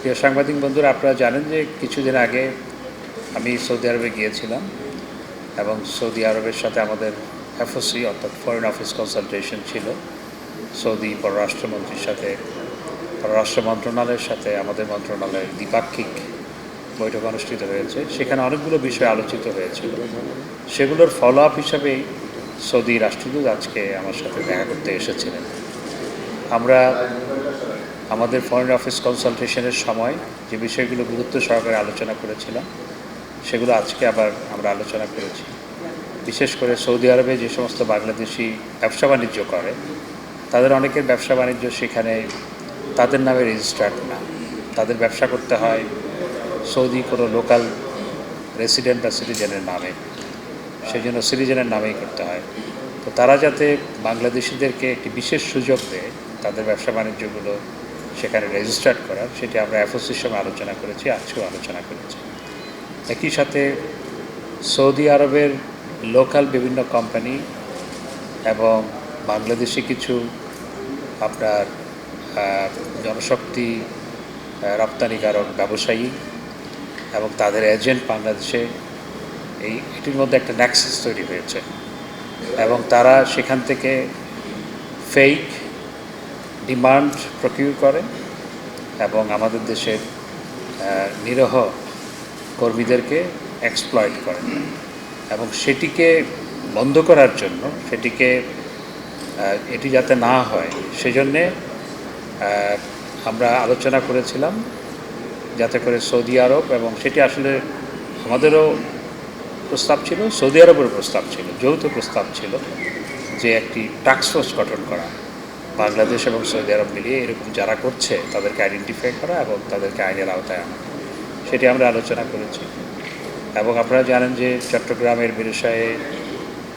প্রিয় সাংবাদিক বন্ধুরা, আপনারা জানেন যে কিছুদিন আগে আমি সৌদি আরবে গিয়েছিলাম এবং সৌদি আরবের সাথে আমাদের এফওসি অর্থাৎ ফরেন অফিস কনসালটেশন ছিল। সৌদি পররাষ্ট্রমন্ত্রীর সাথে, পররাষ্ট্র মন্ত্রণালয়ের সাথে আমাদের মন্ত্রণালয়ের দ্বিপাক্ষিক বৈঠক অনুষ্ঠিত হয়েছে। সেখানে অনেকগুলো বিষয় আলোচিত হয়েছিল। সেগুলোর ফলো আপ হিসাবেই সৌদি রাষ্ট্রদূত আজকে আমার সাথে দেখা করতে এসেছিলেন। আমরা আমাদের ফরেন অফিস কনসালটেশনের সময় যে বিষয়গুলো গুরুত্ব সহকারে আলোচনা করেছিলাম সেগুলো আজকে আবার আমরা আলোচনা করেছি। বিশেষ করে সৌদি আরবে যে সমস্ত বাংলাদেশি ব্যবসা বাণিজ্য করে তাদের অনেকের ব্যবসা বাণিজ্য সেখানে তাদের নামে রেজিস্টার্ড না। তাদের ব্যবসা করতে হয় সৌদি কোনো লোকাল রেসিডেন্ট বা সিটিজেনের নামে, সেই জন্য সিটিজেনের নামেই করতে হয়। তো তারা যাতে বাংলাদেশিদেরকে একটি বিশেষ সুযোগ দেয় তাদের ব্যবসা বাণিজ্যগুলো সেখানে রেজিস্টার্ড করার, সেটি আমরা এফওসির সঙ্গে আলোচনা করেছি, আজকেও আলোচনা করেছি। একই সাথে সৌদি আরবের লোকাল বিভিন্ন কোম্পানি এবং বাংলাদেশি কিছু আপনার জনশক্তি রপ্তানিকারক ব্যবসায়ী এবং তাদের এজেন্ট বাংলাদেশে এটির মধ্যে একটা নেক্সাস তৈরি হয়েছে এবং তারা সেখান থেকে ফেক ডিমান্ড প্রকিউর করে এবং আমাদের দেশের নিরীহ কর্মীদেরকে এক্সপ্লয়েট করে এবং সেটিকে বন্ধ করার জন্য, এটি যাতে না হয় সেজন্যে আমরা আলোচনা করেছিলাম যাতে করে সৌদি আরব, এবং সেটি আসলে আমাদেরও প্রস্তাব ছিল, সৌদি আরবের প্রস্তাব ছিল, যৌথ প্রস্তাব ছিল যে একটি টাস্ক ফোর্স গঠন করা, বাংলাদেশ এবং সৌদি আরব মিলিয়ে এরকম যারা করছে তাদেরকে আইডেন্টিফাই করা এবং তাদেরকে আইনের আওতায় আনা। সেটি আমরা আলোচনা করেছি। এবং আপনারা জানেন যে চট্টগ্রামের বিরসায়ে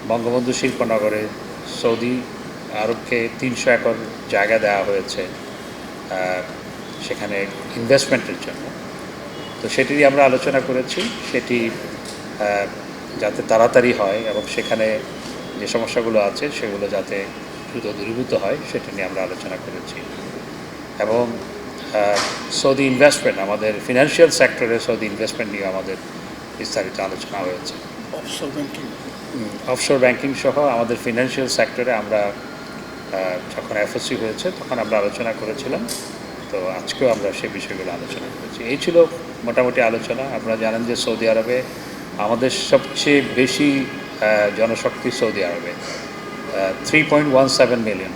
বঙ্গবন্ধু শিল্পনগরে সৌদি আরবকে 300 একর জায়গা দেওয়া হয়েছে সেখানে ইনভেস্টমেন্টের জন্য। তো সেটিরই আমরা আলোচনা করেছি, সেটি যাতে তাড়াতাড়ি হয় এবং সেখানে যে সমস্যাগুলো আছে সেগুলো যাতে দ্রুত দূরীভূত হয় সেটা নিয়ে আমরা আলোচনা করেছি। এবং সৌদি ইনভেস্টমেন্ট, আমাদের ফিনান্সিয়াল সেক্টরে সৌদি ইনভেস্টমেন্ট নিয়ে আমাদের বিস্তারিত আলোচনা হয়েছে। অফশোর ব্যাংকিং সহ আমাদের ফিনান্সিয়াল সেক্টরে আমরা যখন এফওসি হয়েছে তখন আমরা আলোচনা করেছিলাম। তো আজকেও আমরা সেই বিষয়গুলো আলোচনা করেছি। এই ছিল মোটামুটি আলোচনা। আপনারা জানেন যে সৌদি আরবে আমাদের সবচেয়ে বেশি জনশক্তি সৌদি আরবে 3.17 মিলিয়ন,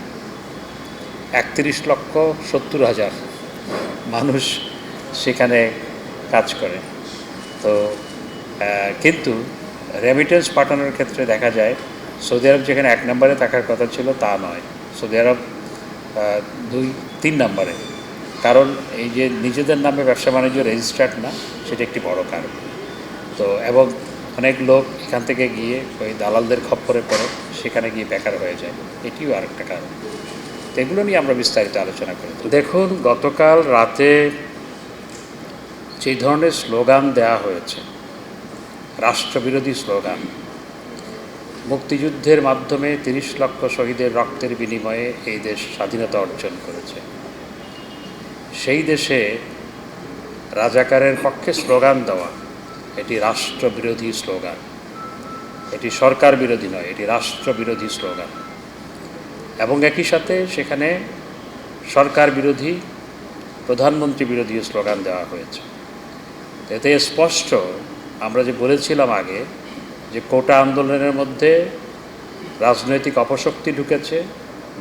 31,70,000 মানুষ সেখানে কাজ করে। তো কিন্তু রেমিটেন্স পাঠানোর ক্ষেত্রে দেখা যায় সৌদি আরব যেখানে 1 নম্বরে থাকার কথা ছিল তা নয়, সৌদি আরব 2-3 নম্বরে। কারণ এই যে নিজেদের নামে ব্যবসা বাণিজ্য রেজিস্টার্ড না, সেটা একটি বড় কারণ। তো এবং অনেক লোক এখান থেকে গিয়ে ওই দালালদের খপ্পরে পড়ে সেখানে গিয়ে বেকার হয়ে যায়, এটিও আরেকটা কারণ। তো এগুলো নিয়ে আমরা বিস্তারিত আলোচনা করি। দেখুন, গতকাল রাতে যেই ধরনের স্লোগান দেওয়া হয়েছে, রাষ্ট্রবিরোধী স্লোগান, মুক্তিযুদ্ধের মাধ্যমে 30 লক্ষ শহীদের রক্তের বিনিময়ে এই দেশ স্বাধীনতা অর্জন করেছে, সেই দেশে রাজাকারের পক্ষে স্লোগান দেওয়া এটি রাষ্ট্রবিরোধী স্লোগান। এটি সরকার বিরোধী নয়, এটি রাষ্ট্রবিরোধী স্লোগান। এবং একই সাথে সেখানে সরকার বিরোধী, প্রধানমন্ত্রী বিরোধী স্লোগান দেওয়া হয়েছে। এতে স্পষ্ট আমরা যে বলেছিলাম আগে যে কোটা আন্দোলনের মধ্যে রাজনৈতিক অপশক্তি ঢুকেছে,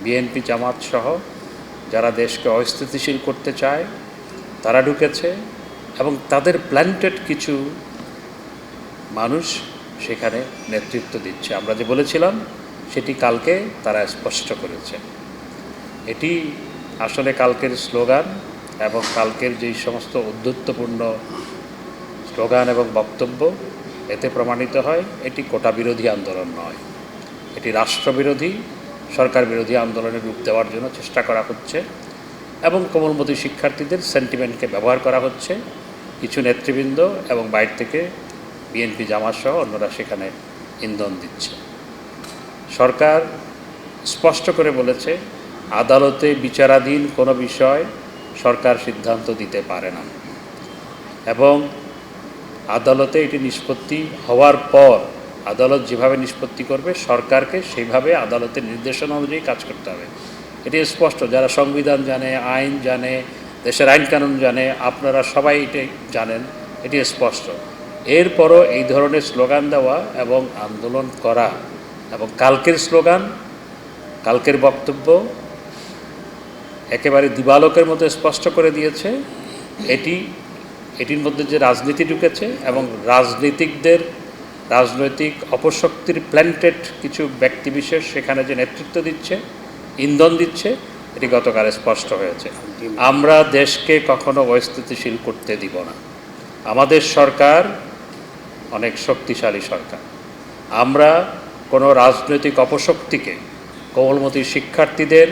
বিএনপি জামাত সহ যারা দেশকে অস্থিতিশীল করতে চায় তারা ঢুকেছে এবং তাদের প্ল্যান্টেড কিছু মানুষ সেখানে নেতৃত্ব দিচ্ছে। আমরা যে বলেছিলাম সেটি কালকে তারা স্পষ্ট করেছে। এটি আসলে কালকের স্লোগান এবং কালকের যেই সমস্ত উদ্ধত্তপূর্ণ স্লোগান এবং বক্তব্য, এতে প্রমাণিত হয় এটি কোটা বিরোধী আন্দোলন নয়, এটি রাষ্ট্রবিরোধী, সরকার বিরোধী আন্দোলনের রূপ দেওয়ার জন্য চেষ্টা করা হচ্ছে এবং কোমলমতি শিক্ষার্থীদের সেন্টিমেন্টকে ব্যবহার করা হচ্ছে। কিছু নেতৃবৃন্দ এবং বাইরে থেকে বিএনপি জামাত সহ অন্যরা সেখানে ইন্ধন দিচ্ছে। সরকার স্পষ্ট করে বলেছে আদালতে বিচারাধীন কোনো বিষয় সরকার সিদ্ধান্ত দিতে পারে না, এবং আদালতে এটি নিষ্পত্তি হওয়ার পর আদালত যেভাবে নিষ্পত্তি করবে সরকারকে সেইভাবে আদালতের নির্দেশনা অনুযায়ী কাজ করতে হবে। এটি স্পষ্ট, যারা সংবিধান জানে, আইন জানে, দেশের আইন কানুন জানে, আপনারা সবাই এটাই জানেন, এটি স্পষ্ট। এরপরও এই ধরনের স্লোগান দেওয়া এবং আন্দোলন করা, এবং কালকের স্লোগান, কালকের বক্তব্য একেবারে দিবালোকের মতো স্পষ্ট করে দিয়েছে এটির মধ্যে যে রাজনীতি ঢুকেছে, এবং রাজনৈতিক অপশক্তির প্ল্যান্টেড কিছু ব্যক্তিবিশেষ সেখানে যে নেতৃত্ব দিচ্ছে, ইন্ধন দিচ্ছে, এটি গতকাল স্পষ্ট হয়েছে। আমরা দেশকে কখনো অস্থিতিশীল করতে দিব না। আমাদের সরকার অনেক শক্তিশালী সরকার। আমরা কোনো রাজনৈতিক অপশক্তিকে, কোমলমতি শিক্ষার্থীদের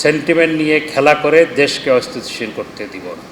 সেন্টিমেন্ট নিয়ে খেলা করে দেশকে অস্থিতিশীল করতে দিব না।